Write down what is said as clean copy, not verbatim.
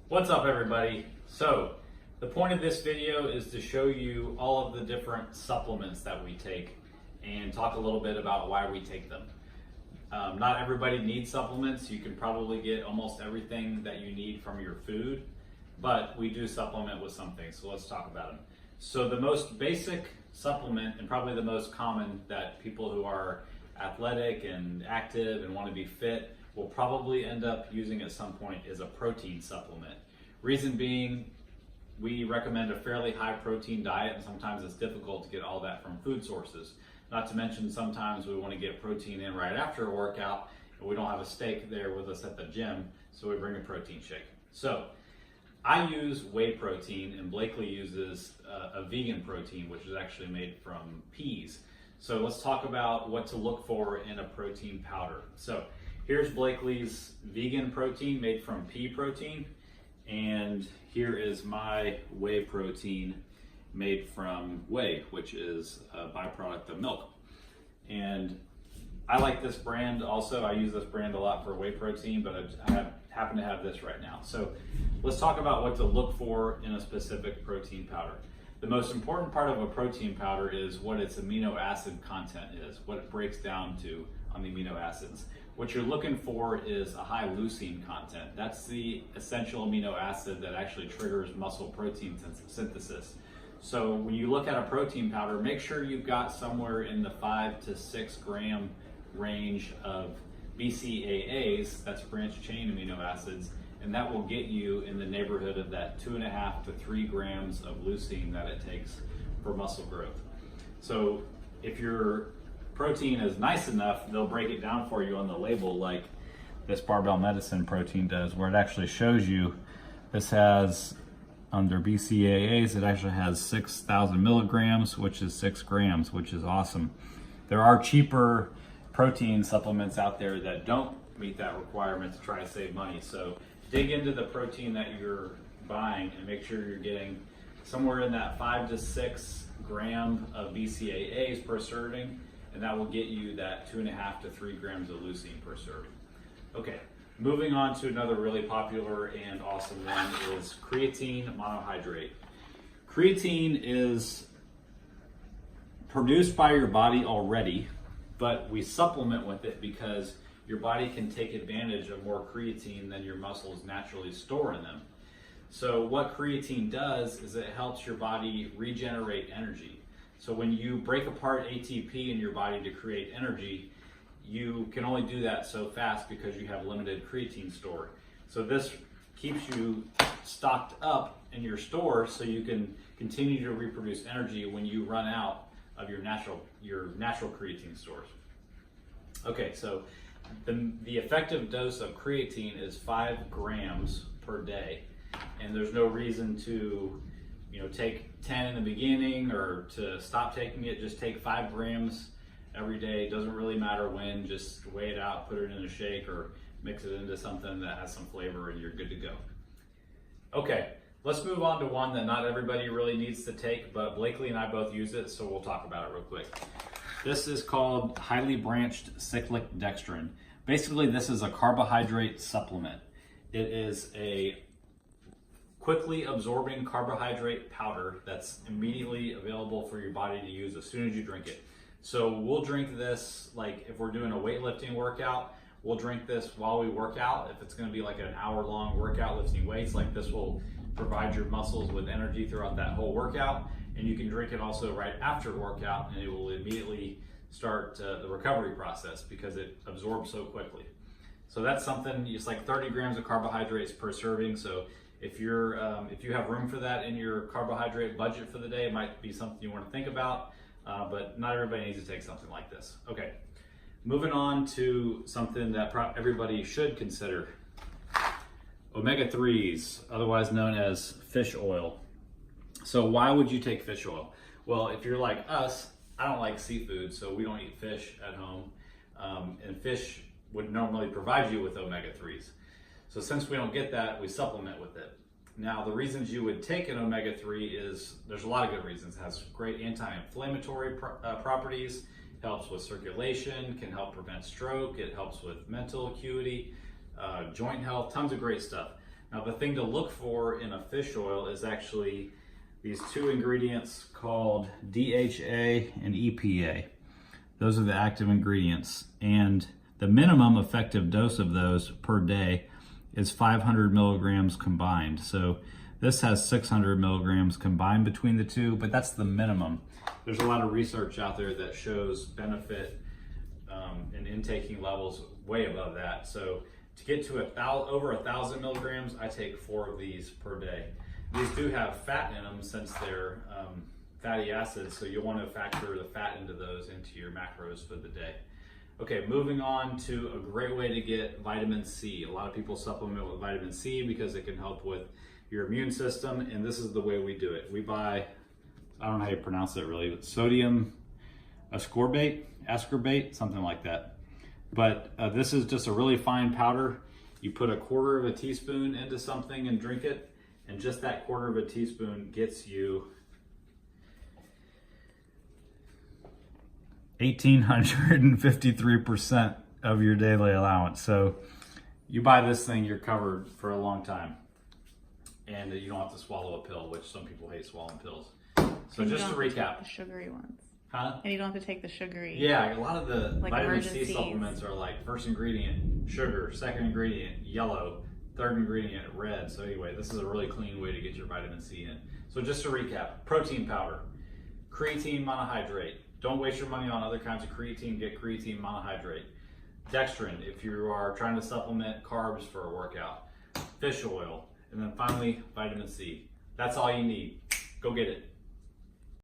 What's up, everybody? So the point of this video is to show you all of the different supplements that we take and talk a little bit about why we take them. Not everybody needs supplements. You can probably get almost everything that you need from your food, but we do supplement with some things, so let's talk about them. So the most basic supplement, and probably the most common that people who are athletic and active and want to be fit will probably end up using at some point, is a protein supplement. Reason being, we recommend a fairly high protein diet, and sometimes it's difficult to get all that from food sources. Not to mention, sometimes we want to get protein in right after a workout, and we don't have a steak there with us at the gym, so we bring a protein shake. So I use whey protein, and Blakely uses a vegan protein, which is actually made from peas. So let's talk about what to look for in a protein powder. So here's Blakely's vegan protein made from pea protein, and here is my whey protein made from whey, which is a byproduct of milk. And I like this brand also. I use this brand a lot for whey protein, but I happen to have this right now. So let's talk about what to look for in a specific protein powder. The most important part of a protein powder is what its amino acid content is, what it breaks down to on the amino acids. What you're looking for is a high leucine content. That's the essential amino acid that actually triggers muscle protein synthesis. So when you look at a protein powder, make sure you've got somewhere in the 5 to 6 gram range of BCAAs, that's branched chain amino acids, and that will get you in the neighborhood of that 2.5 to 3 grams of leucine that it takes for muscle growth. So if your protein is nice enough, they'll break it down for you on the label, like this Barbell Medicine protein does, where it actually shows you this has, under BCAAs, it actually has 6,000 milligrams, which is 6 grams, which is awesome. There are cheaper protein supplements out there that don't meet that requirement to try to save money. So dig into the protein that you're buying and make sure you're getting somewhere in that 5 to 6 gram of BCAAs per serving, and that will get you that 2.5 to 3 grams of leucine per serving. Okay, moving on to another really popular and awesome one is creatine monohydrate. Creatine is produced by your body already, but we supplement with it because your body can take advantage of more creatine than your muscles naturally store in them. So what creatine does is it helps your body regenerate energy. So when you break apart ATP in your body to create energy, you can only do that so fast because you have limited creatine store. So this keeps you stocked up in your store so you can continue to reproduce energy when you run out of your natural creatine stores. Okay, so the effective dose of creatine is 5 grams per day, and there's no reason to take 10 in the beginning or to stop taking it. Just take 5 grams every day. It doesn't really matter when, just weigh it out, put it in a shake, or mix it into something that has some flavor, and you're good to go. Okay, let's move on to one that not everybody really needs to take, but Blakely and I both use it, so we'll talk about it real quick. This is called highly branched cyclic dextrin. Basically, this is a carbohydrate supplement. It is a quickly absorbing carbohydrate powder that's immediately available for your body to use as soon as you drink it. So we'll drink this, like if we're doing a weightlifting workout, we'll drink this while we work out. If it's going to be like an hour-long workout lifting weights, like this will provide your muscles with energy throughout that whole workout. And you can drink it also right after workout, and it will immediately start the recovery process because it absorbs so quickly. So that's something. It's like 30 grams of carbohydrates per serving. So if you have room for that in your carbohydrate budget for the day, it might be something you want to think about. But not everybody needs to take something like this. Okay, moving on to something that everybody should consider: omega-3s, otherwise known as fish oil. So why would you take fish oil? Well, if you're like us, I don't like seafood, so we don't eat fish at home. And fish would normally provide you with omega-3s. So since we don't get that, we supplement with it. Now, the reasons you would take an omega-3 is, there's a lot of good reasons. It has great anti-inflammatory properties, helps with circulation, can help prevent stroke, it helps with mental acuity, joint health, tons of great stuff. Now the thing to look for in a fish oil is actually these two ingredients called DHA and EPA. Those are the active ingredients, and the minimum effective dose of those per day is 500 milligrams combined. So this has 600 milligrams combined between the two, but that's the minimum. There's a lot of research out there that shows benefit in intaking levels way above that. So to get to over 1,000 milligrams, I take 4 of these per day. These do have fat in them since they're fatty acids, so you'll want to factor the fat into those into your macros for the day. Okay, moving on to a great way to get vitamin C. A lot of people supplement with vitamin C because it can help with your immune system, and this is the way we do it. We buy, I don't know how you pronounce it really, but sodium ascorbate, something like that. But this is just a really fine powder. You put 1/4 of a teaspoon into something and drink it, and just that 1/4 of a teaspoon gets you 1,853% of your daily allowance. So you buy this thing, you're covered for a long time. And you don't have to swallow a pill, which some people hate swallowing pills. So just to recap. The sugary ones. Huh? And you don't have to take the sugary. Yeah, a lot of the like vitamin C supplements are like first ingredient, sugar, second ingredient, yellow, third ingredient, red. So anyway, this is a really clean way to get your vitamin C in. So just to recap, protein powder, creatine monohydrate. Don't waste your money on other kinds of creatine, get creatine monohydrate. Dextrin, if you are trying to supplement carbs for a workout. Fish oil, and then finally vitamin C. That's all you need. Go get it.